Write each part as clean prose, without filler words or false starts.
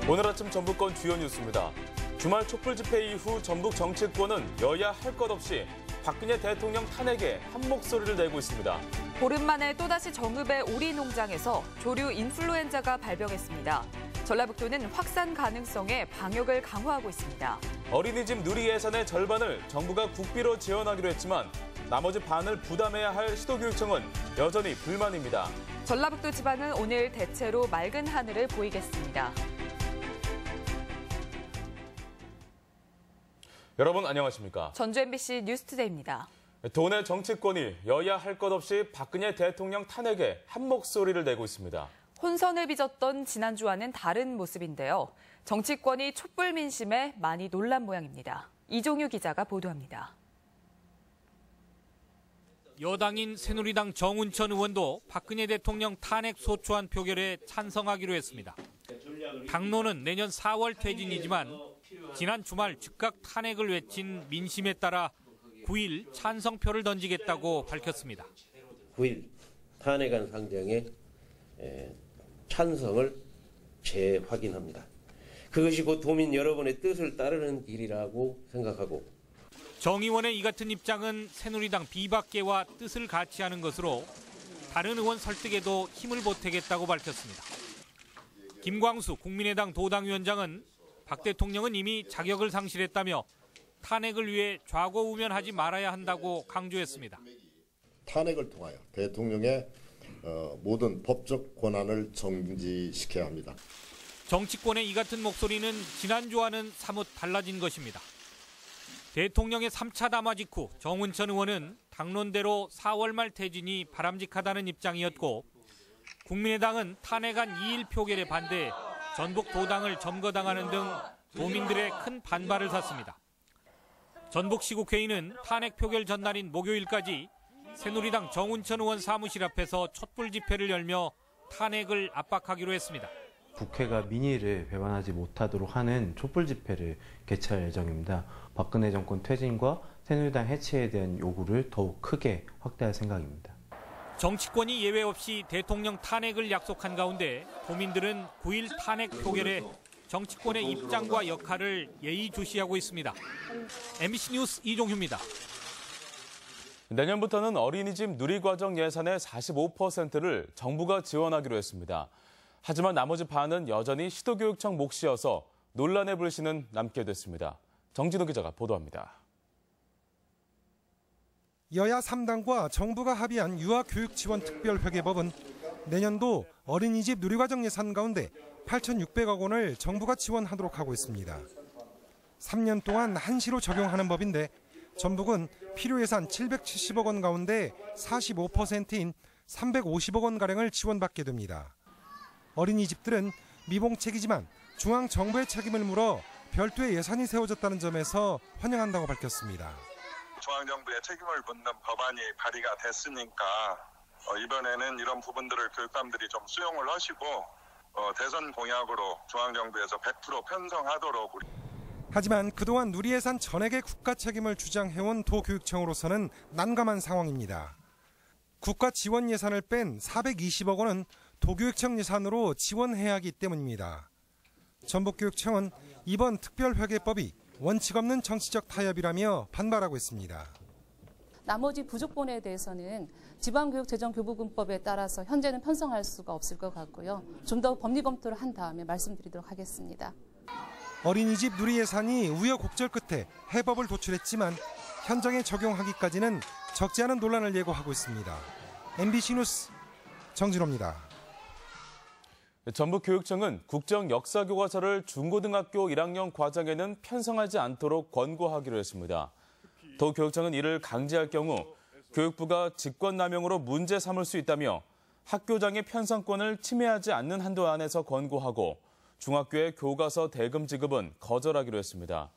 오늘 아침 전북권 주요 뉴스입니다. 주말 촛불 집회 이후 전북 정치권은 여야 할 것 없이 박근혜 대통령 탄핵에 한 목소리를 내고 있습니다. 보름 만에 또다시 정읍의 오리 농장에서 조류 인플루엔자가 발병했습니다. 전라북도는 확산 가능성에 방역을 강화하고 있습니다. 어린이집 누리 예산의 절반을 정부가 국비로 지원하기로 했지만 나머지 반을 부담해야 할 시도교육청은 여전히 불만입니다. 전라북도 지방은 오늘 대체로 맑은 하늘을 보이겠습니다. 여러분 안녕하십니까? 전주 MBC 뉴스투데이입니다. 도내 정치권이 여야 할 것 없이 박근혜 대통령 탄핵에 한 목소리를 내고 있습니다. 혼선을 빚었던 지난주와는 다른 모습인데요. 정치권이 촛불 민심에 많이 놀란 모양입니다. 이종유 기자가 보도합니다. 여당인 새누리당 정운천 의원도 박근혜 대통령 탄핵 소추안 표결에 찬성하기로 했습니다. 당론은 내년 4월 퇴진이지만 지난 주말 즉각 탄핵을 외친 민심에 따라 9일 찬성표를 던지겠다고 밝혔습니다. 9일 탄핵안 상정에 찬성을 재확인합니다. 그것이 곧 도민 여러분의 뜻을 따르는 길이라고 생각하고 정 의원의 이 같은 입장은 새누리당 비박계와 뜻을 같이 하는 것으로 다른 의원 설득에도 힘을 보태겠다고 밝혔습니다. 김광수 국민의당 도당위원장은 박 대통령은 이미 자격을 상실했다며 탄핵을 위해 좌고우면하지 말아야 한다고 강조했습니다. 탄핵을 통하여 대통령의 모든 법적 권한을 정지시켜야 합니다. 정치권의 이 같은 목소리는 지난주와는 사뭇 달라진 것입니다. 대통령의 3차 담화 직후 정운천 의원은 당론대로 4월 말 퇴진이 바람직하다는 입장이었고 국민의당은 탄핵안 2일 표결에 반대해 전북 도당을 점거당하는 등 도민들의 큰 반발을 샀습니다. 전북시국회의는 탄핵 표결 전날인 목요일까지 새누리당 정운천 의원 사무실 앞에서 촛불 집회를 열며 탄핵을 압박하기로 했습니다. 국회가 민의를 배반하지 못하도록 하는 촛불 집회를 개최할 예정입니다. 박근혜 정권 퇴진과 새누리당 해체에 대한 요구를 더욱 크게 확대할 생각입니다. 정치권이 예외 없이 대통령 탄핵을 약속한 가운데 도민들은 9일 탄핵 표결에 정치권의 입장과 역할을 예의주시하고 있습니다. MBC 뉴스 이종휴입니다. 내년부터는 어린이집 누리과정 예산의 45%를 정부가 지원하기로 했습니다. 하지만 나머지 반은 여전히 시도교육청 몫이어서 논란의 불씨는 남게 됐습니다. 정진호 기자가 보도합니다. 여야 3당과 정부가 합의한 유아교육지원특별회계법은 내년도 어린이집 누리과정 예산 가운데 8,600억 원을 정부가 지원하도록 하고 있습니다. 3년 동안 한시로 적용하는 법인데 전북은 필요 예산 770억 원 가운데 45%인 350억 원가량을 지원받게 됩니다. 어린이집들은 미봉책이지만 중앙정부의 책임을 물어 별도의 예산이 세워졌다는 점에서 환영한다고 밝혔습니다. 중앙정부의 책임을 묻는 법안이 발의가 됐으니까 이번에는 이런 부분들을 교육감들이 좀 수용을 하시고 대선 공약으로 중앙정부에서 100% 편성하도록. 하지만 그동안 누리예산 전액의 국가 책임을 주장해온 도교육청으로서는 난감한 상황입니다. 국가 지원 예산을 뺀 420억 원은 도교육청 예산으로 지원해야 하기 때문입니다. 전북교육청은 이번 특별회계법이 원칙 없는 정치적 타협이라며 반발하고 있습니다. 나머지 부족분에 대해서는 지방교육재정교부금법에 따라서 현재는 편성할 수가 없을 것 같고요. 좀 더 법리 검토를 한 다음에 말씀드리도록 하겠습니다. 어린이집 누리예산이 우여곡절 끝에 해법을 도출했지만 현장에 적용하기까지는 적지 않은 논란을 예고하고 있습니다. MBC 뉴스 정진호입니다. 전북교육청은 국정역사교과서를 중고등학교 1학년 과정에는 편성하지 않도록 권고하기로 했습니다. 도교육청은 이를 강제할 경우 교육부가 직권남용으로 문제 삼을 수 있다며 학교장의 편성권을 침해하지 않는 한도 안에서 권고하고 중학교의 교과서 대금 지급은 거절하기로 했습니다.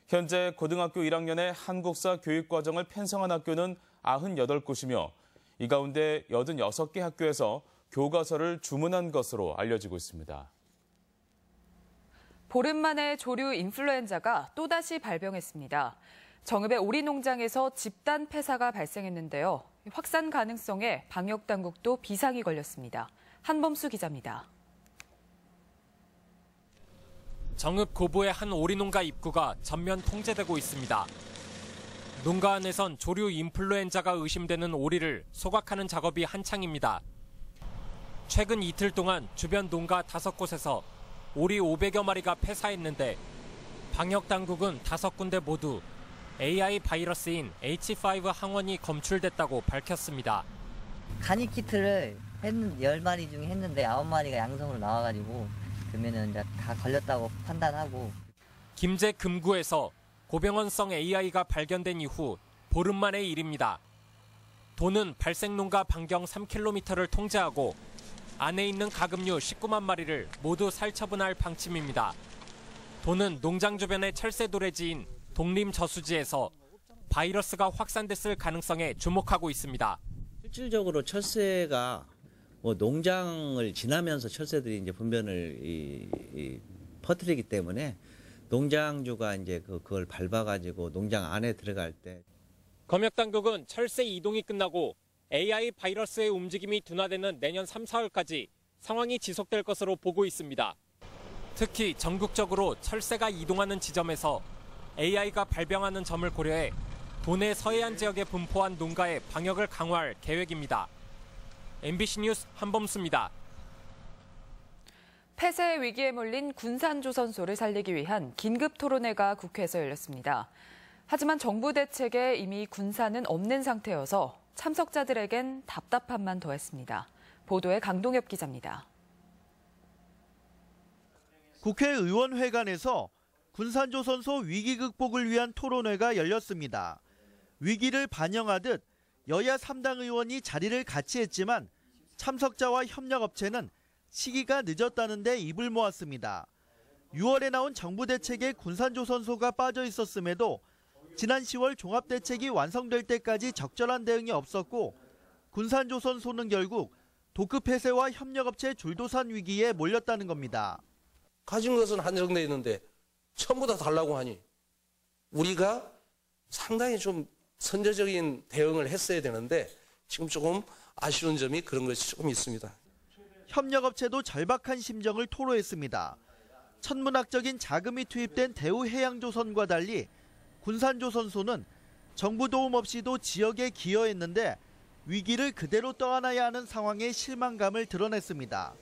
현재 고등학교 1학년의 한국사 교육과정을 편성한 학교는 98곳이며 이 가운데 86개 학교에서 교과서를 주문한 것으로 알려지고 있습니다. 보름 만에 조류 인플루엔자가 또다시 발병했습니다. 정읍의 오리 농장에서 집단 폐사가 발생했는데요. 확산 가능성에 방역당국도 비상이 걸렸습니다. 한범수 기자입니다. 정읍 고부의 한 오리농가 입구가 전면 통제되고 있습니다. 농가 안에선 조류 인플루엔자가 의심되는 오리를 소각하는 작업이 한창입니다. 최근 이틀 동안 주변 농가 5곳에서 오리 500여 마리가 폐사했는데 방역당국은 5군데 모두 AI 바이러스인 H5 항원이 검출됐다고 밝혔습니다. 간이 키트를 10마리 중에 했는데 9마리가 양성으로 나와가지고 그러면은 이제 다 걸렸다고 판단하고. 김제 금구에서 고병원성 AI가 발견된 이후 보름 만의 일입니다. 도는 발생농가 반경 3km를 통제하고 안에 있는 가금류 19만 마리를 모두 살처분할 방침입니다. 도는 농장 주변의 철새 도래지인 독림저수지에서 바이러스가 확산됐을 가능성에 주목하고 있습니다. 실질적으로 철새가 농장을 지나면서 철새들이 이제 분변을 퍼뜨리기 때문에 농장주가 이제 그걸 밟아가지고 농장 안에 들어갈 때. 검역 당국은 철새 이동이 끝나고 AI 바이러스의 움직임이 둔화되는 내년 3, 4월까지 상황이 지속될 것으로 보고 있습니다. 특히 전국적으로 철새가 이동하는 지점에서 AI가 발병하는 점을 고려해 도내 서해안 지역에 분포한 농가의 방역을 강화할 계획입니다. MBC 뉴스 한범수입니다. 폐쇄 위기에 몰린 군산조선소를 살리기 위한 긴급 토론회가 국회에서 열렸습니다. 하지만 정부 대책에 이미 군산은 없는 상태여서 참석자들에겐 답답함만 더했습니다. 보도에 강동엽 기자입니다. 국회의원회관에서 군산조선소 위기 극복을 위한 토론회가 열렸습니다. 위기를 반영하듯 여야 3당 의원이 자리를 같이 했지만 참석자와 협력업체는 시기가 늦었다는데 입을 모았습니다. 6월에 나온 정부 대책에 군산조선소가 빠져 있었음에도 지난 10월 종합대책이 완성될 때까지 적절한 대응이 없었고 군산조선소는 결국 도급 폐쇄와 협력업체 줄도산 위기에 몰렸다는 겁니다. 가진 것은 한정돼 있는데 전부 다 달라고 하니 우리가 상당히 좀 선제적인 대응을 했어야 되는데 지금 조금 아쉬운 점이 그런 것이 조금 있습니다. 협력업체도 절박한 심정을 토로했습니다. 천문학적인 자금이 투입된 대우해양조선과 달리 군산조선소는 정부 도움 없이도 지역에 기여했는데 위기를 그대로 떠안아야 하는 상황에 실망감을 드러냈습니다.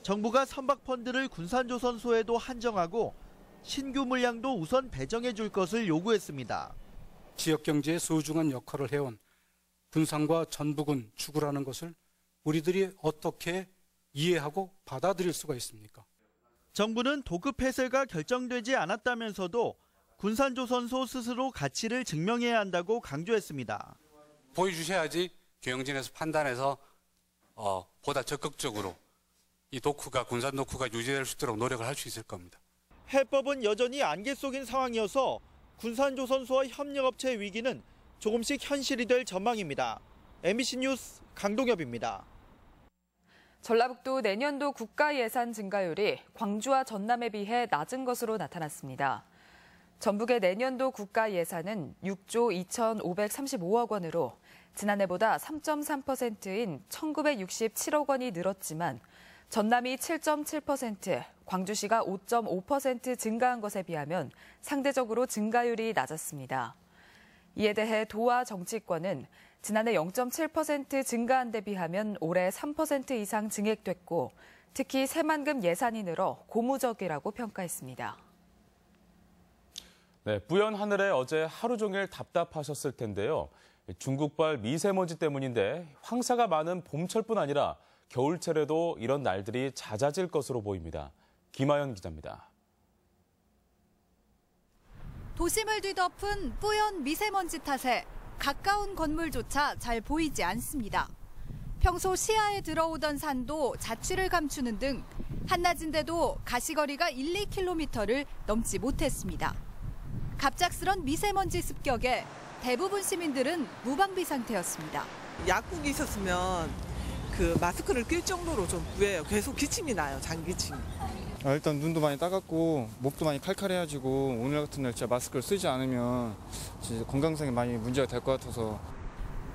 정부가 선박펀드를 군산조선소에도 한정하고 신규 물량도 우선 배정해 줄 것을 요구했습니다. 지역경제에 소중한 역할을 해온 군산과 전북은 죽으라는 것을 우리들이 어떻게 이해하고 받아들일 수가 있습니까? 정부는 도급 폐쇄가 결정되지 않았다면서도 군산조선소 스스로 가치를 증명해야 한다고 강조했습니다. 보여주셔야지 경영진에서 판단해서 보다 적극적으로 이 도크가 군산 도크가 유지될 수 있도록 노력을 할 수 있을 겁니다. 해법은 여전히 안개 속인 상황이어서 군산조선소와 협력업체 위기는 조금씩 현실이 될 전망입니다. MBC 뉴스 강동엽입니다. 전라북도 내년도 국가 예산 증가율이 광주와 전남에 비해 낮은 것으로 나타났습니다. 전북의 내년도 국가 예산은 6조 2,535억 원으로 지난해보다 3.3%인 1,967억 원이 늘었지만 전남이 7.7%, 광주시가 5.5% 증가한 것에 비하면 상대적으로 증가율이 낮았습니다. 이에 대해 도와 정치권은 지난해 0.7% 증가한 데 비하면 올해 3% 이상 증액됐고 특히 새만금 예산이 늘어 고무적이라고 평가했습니다. 네, 뿌연 하늘에 어제 하루 종일 답답하셨을 텐데요. 중국발 미세먼지 때문인데 황사가 많은 봄철뿐 아니라 겨울철에도 이런 날들이 잦아질 것으로 보입니다. 김하연 기자입니다. 도심을 뒤덮은 뿌연 미세먼지 탓에 가까운 건물조차 잘 보이지 않습니다. 평소 시야에 들어오던 산도 자취를 감추는 등 한낮인데도 가시거리가 1, 2km를 넘지 못했습니다. 갑작스런 미세먼지 습격에 대부분 시민들은 무방비 상태였습니다. 약국이 있었으면 그 마스크를 낄 정도로 좀 부해요. 계속 기침이 나요, 장기침. 일단 눈도 많이 따갑고 목도 많이 칼칼해가지고 오늘 같은 날 진짜 마스크를 쓰지 않으면 진짜 건강상에 많이 문제가 될 것 같아서.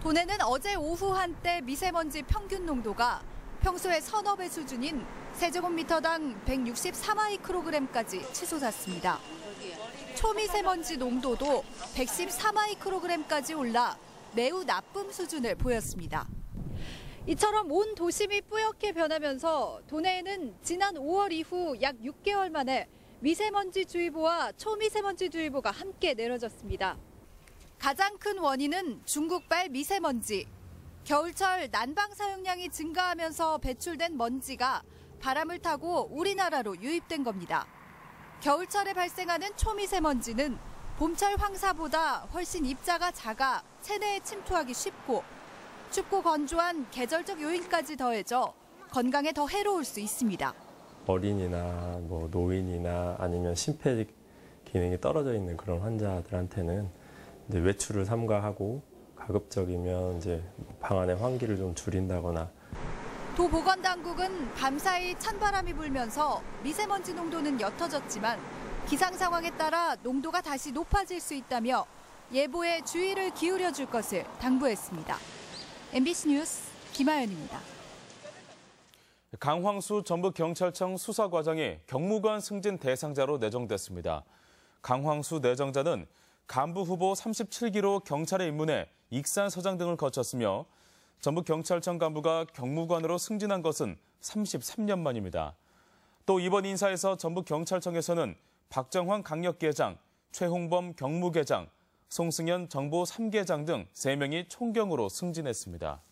도내는 어제 오후 한때 미세먼지 평균 농도가 평소의 서너 배 수준인 세제곱미터당 164마이크로그램까지 치솟았습니다. 초미세먼지 농도도 114마이크로그램까지 올라 매우 나쁨 수준을 보였습니다. 이처럼 온 도심이 뿌옇게 변하면서 도내에는 지난 5월 이후 약 6개월 만에 미세먼지주의보와 초미세먼지주의보가 함께 내려졌습니다. 가장 큰 원인은 중국발 미세먼지. 겨울철 난방 사용량이 증가하면서 배출된 먼지가 바람을 타고 우리나라로 유입된 겁니다. 겨울철에 발생하는 초미세먼지는 봄철 황사보다 훨씬 입자가 작아 체내에 침투하기 쉽고 춥고 건조한 계절적 요인까지 더해져 건강에 더 해로울 수 있습니다. 어린이나 노인이나 아니면 심폐 기능이 떨어져 있는 그런 환자들한테는 이제 외출을 삼가하고 가급적이면 이제 방 안의 환기를 좀 줄인다거나. 도보건당국은 밤사이 찬바람이 불면서 미세먼지 농도는 옅어졌지만 기상 상황에 따라 농도가 다시 높아질 수 있다며 예보에 주의를 기울여 줄 것을 당부했습니다. MBC 뉴스 김하연입니다. 강황수 전북경찰청 수사과장이 경무관 승진 대상자로 내정됐습니다. 강황수 내정자는 간부 후보 37기로 경찰에 입문해 익산서장 등을 거쳤으며 전북경찰청 간부가 경무관으로 승진한 것은 33년 만입니다. 또 이번 인사에서 전북경찰청에서는 박정환 강력계장, 최홍범 경무계장, 송승현 정보 3계장 등 3명이 총경으로 승진했습니다.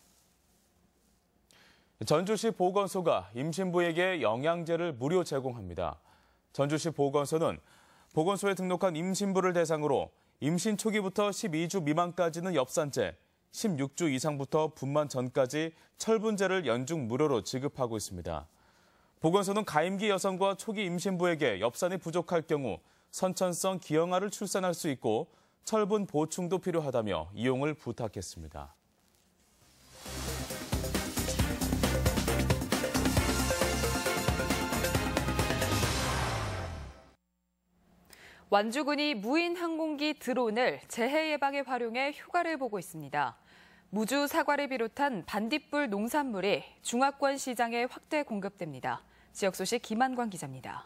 전주시 보건소가 임신부에게 영양제를 무료 제공합니다. 전주시 보건소는 보건소에 등록한 임신부를 대상으로 임신 초기부터 12주 미만까지는 엽산제, 16주 이상부터 분만 전까지 철분제를 연중 무료로 지급하고 있습니다. 보건소는 가임기 여성과 초기 임신부에게 엽산이 부족할 경우 선천성 기형아를 출산할 수 있고 철분 보충도 필요하다며 이용을 부탁했습니다. 완주군이 무인 항공기 드론을 재해 예방에 활용해 효과를 보고 있습니다. 무주 사과를 비롯한 반딧불 농산물이 중화권 시장에 확대 공급됩니다. 지역 소식 김한광 기자입니다.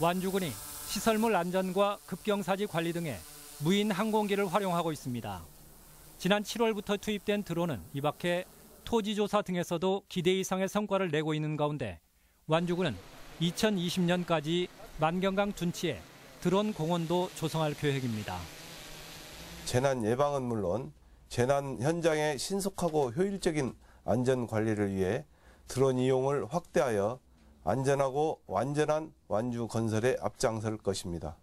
완주군이 시설물 안전과 급경사지 관리 등에 무인 항공기를 활용하고 있습니다. 지난 7월부터 투입된 드론은 이 밖에 토지조사 등에서도 기대 이상의 성과를 내고 있는 가운데 완주군은 2020년까지 만경강 둔치에 드론 공원도 조성할 계획입니다. 재난 예방은 물론 재난 현장의 신속하고 효율적인 안전 관리를 위해 드론 이용을 확대하여 안전하고 완전한 완주 건설에 앞장설 것입니다.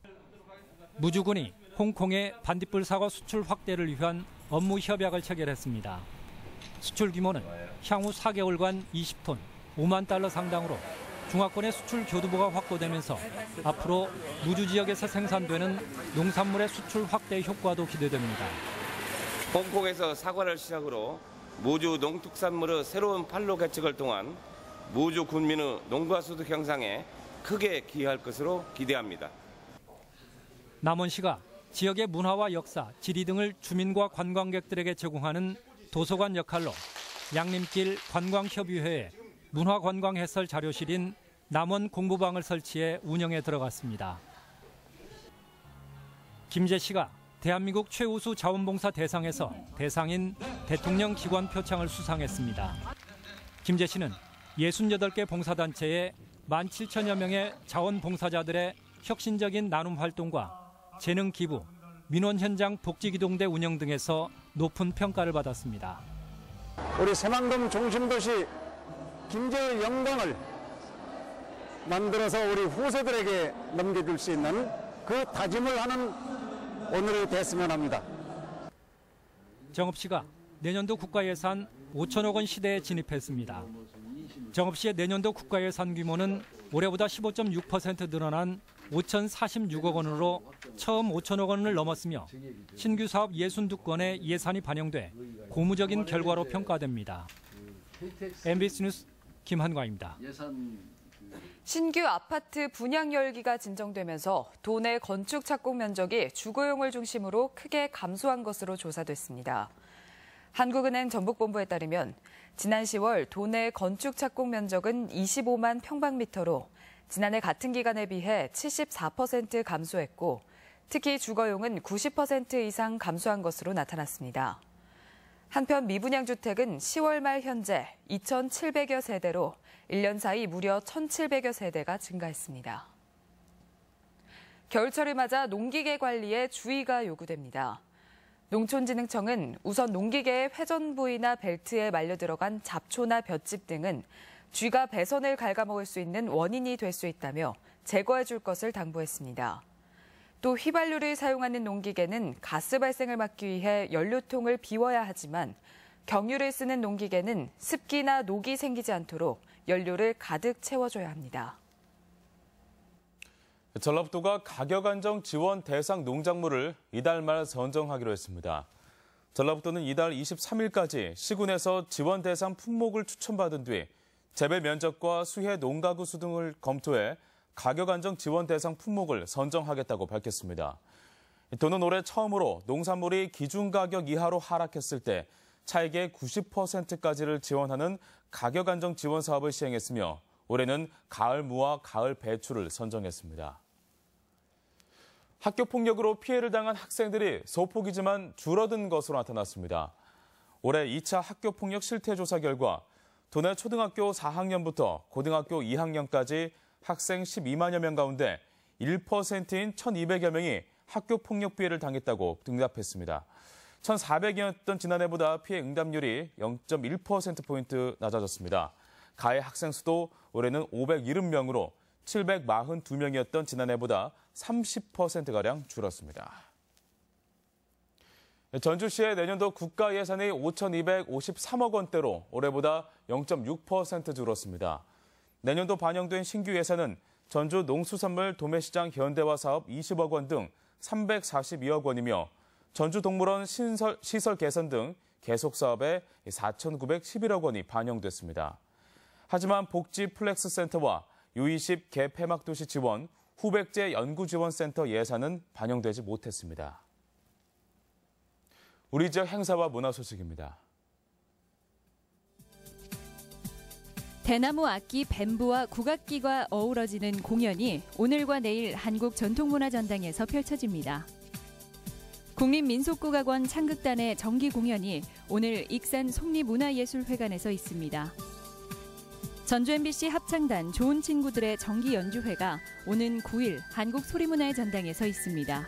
무주군이 홍콩의 반딧불 사과 수출 확대를 위한 업무 협약을 체결했습니다. 수출 규모는 향후 4개월간 20톤, 5만 달러 상당으로 중화권의 수출 교두보가 확보되면서 앞으로 무주 지역에서 생산되는 농산물의 수출 확대 효과도 기대됩니다. 홍콩에서 사과를 시작으로 무주 농특산물의 새로운 판로 개척을 통한 무주 군민의 농가소득 향상에 크게 기여할 것으로 기대합니다. 남원시가 지역의 문화와 역사, 지리 등을 주민과 관광객들에게 제공하는 도서관 역할로 양림길 관광협의회에 문화관광해설 자료실인 남원 공부방을 설치해 운영에 들어갔습니다. 김재 씨가 대한민국 최우수 자원봉사 대상에서 대상인 대통령 기관 표창을 수상했습니다. 김재 씨는 68개 봉사단체에 17,000여 명의 자원봉사자들의 혁신적인 나눔 활동과 재능 기부, 민원 현장 복지기동대 운영 등에서 높은 평가를 받았습니다. 우리 새만금 중심도시 김제의 영광을 만들어서 우리 후세들에게 넘겨줄 수 있는 그 다짐을 하는 오늘이 됐으면 합니다. 정읍 씨가 내년도 국가예산 5천억 원 시대에 진입했습니다. 정읍 씨의 내년도 국가예산 규모는 올해보다 15.6% 늘어난 5,046억 원으로 처음 5천억 원을 넘었으며 신규 사업 62건의 예산이 반영돼 고무적인 결과로 평가됩니다. MBC 뉴스 김한광입니다. 신규 아파트 분양 열기가 진정되면서 도내 건축 착공 면적이 주거용을 중심으로 크게 감소한 것으로 조사됐습니다. 한국은행 전북본부에 따르면 지난 10월 도내 건축 착공 면적은 25만 평방미터로 지난해 같은 기간에 비해 74% 감소했고 특히 주거용은 90% 이상 감소한 것으로 나타났습니다. 한편 미분양 주택은 10월 말 현재 2,700여 세대로 1년 사이 무려 1,700여 세대가 증가했습니다. 겨울철을 맞아 농기계 관리에 주의가 요구됩니다. 농촌진흥청은 우선 농기계의 회전 부위나 벨트에 말려 들어간 잡초나 볏짚 등은 쥐가 배선을 갉아먹을 수 있는 원인이 될 수 있다며 제거해 줄 것을 당부했습니다. 또 휘발유를 사용하는 농기계는 가스 발생을 막기 위해 연료통을 비워야 하지만 경유를 쓰는 농기계는 습기나 녹이 생기지 않도록 연료를 가득 채워줘야 합니다. 전라북도가 가격 안정 지원 대상 농작물을 이달 말 선정하기로 했습니다. 전라북도는 이달 23일까지 시군에서 지원 대상 품목을 추천받은 뒤 재배 면적과 수해 농가구 수 등을 검토해 가격 안정 지원 대상 품목을 선정하겠다고 밝혔습니다. 도는 올해 처음으로 농산물이 기준 가격 이하로 하락했을 때 차액의 90%까지를 지원하는 가격 안정 지원 사업을 시행했으며 올해는 가을 무와 가을 배추를 선정했습니다. 학교 폭력으로 피해를 당한 학생들이 소폭이지만 줄어든 것으로 나타났습니다. 올해 2차 학교 폭력 실태 조사 결과 도내 초등학교 4학년부터 고등학교 2학년까지 학생 12만여 명 가운데 1%인 1,200여 명이 학교 폭력 피해를 당했다고 응답했습니다. 1,400여였던 지난해보다 피해 응답률이 0.1%포인트 낮아졌습니다. 가해 학생 수도 올해는 570명으로 742명이었던 지난해보다 30%가량 줄었습니다. 전주시의 내년도 국가 예산이 5,253억 원대로 올해보다 0.6% 줄었습니다. 내년도 반영된 신규 예산은 전주 농수산물 도매시장 현대화 사업 20억 원 등 342억 원이며 전주 동물원 시설 개선 등 계속 사업에 4,911억 원이 반영됐습니다. 하지만 복지 플렉스 센터와 U20 개폐막도시 지원, 후백제 연구지원센터 예산은 반영되지 못했습니다. 우리 지역 행사와 문화 소식입니다. 대나무 악기 뱀부와 국악기가 어우러지는 공연이 오늘과 내일 한국전통문화전당에서 펼쳐집니다. 국립민속국악원 창극단의 정기 공연이 오늘 익산 속리문화예술회관에서 있습니다. 전주 MBC 합창단 좋은 친구들의 정기 연주회가 오는 9일 한국소리문화의 전당에서 있습니다.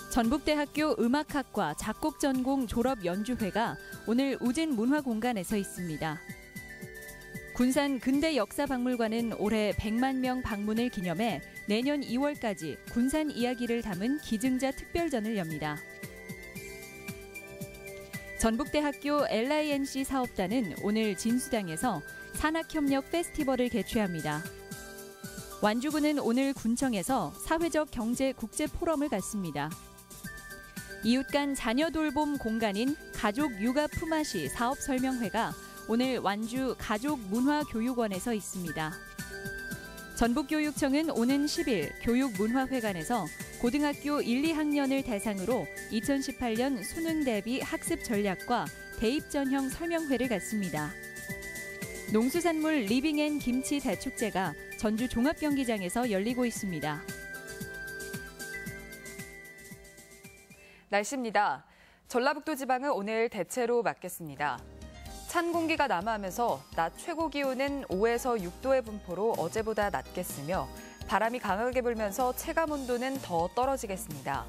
전북대학교 음악학과 작곡전공 졸업 연주회가 오늘 우진문화공간에서 있습니다. 군산 근대역사박물관은 올해 100만 명 방문을 기념해 내년 2월까지 군산 이야기를 담은 기증자 특별전을 엽니다. 전북대학교 LINC 사업단은 오늘 진수당에서 산학협력 페스티벌을 개최합니다. 완주군은 오늘 군청에서 사회적 경제 국제 포럼을 갖습니다. 이웃 간 자녀 돌봄 공간인 가족 육아 품앗이 사업 설명회가 오늘 완주 가족문화교육원에서 있습니다. 전북교육청은 오는 10일 교육문화회관에서 고등학교 1, 2학년을 대상으로 2018년 수능 대비 학습 전략과 대입 전형 설명회를 갖습니다. 농수산물 리빙 & 김치 대축제가 전주 종합경기장에서 열리고 있습니다. 날씨입니다. 전라북도 지방은 오늘 대체로 맑겠습니다. 찬 공기가 남하하면서 낮 최고 기온은 5에서 6도의 분포로 어제보다 낮겠으며 바람이 강하게 불면서 체감 온도는 더 떨어지겠습니다.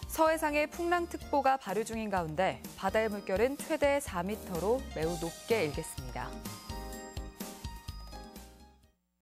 서해상에 풍랑특보가 발효 중인 가운데 바다의 물결은 최대 4m로 매우 높게 일겠습니다.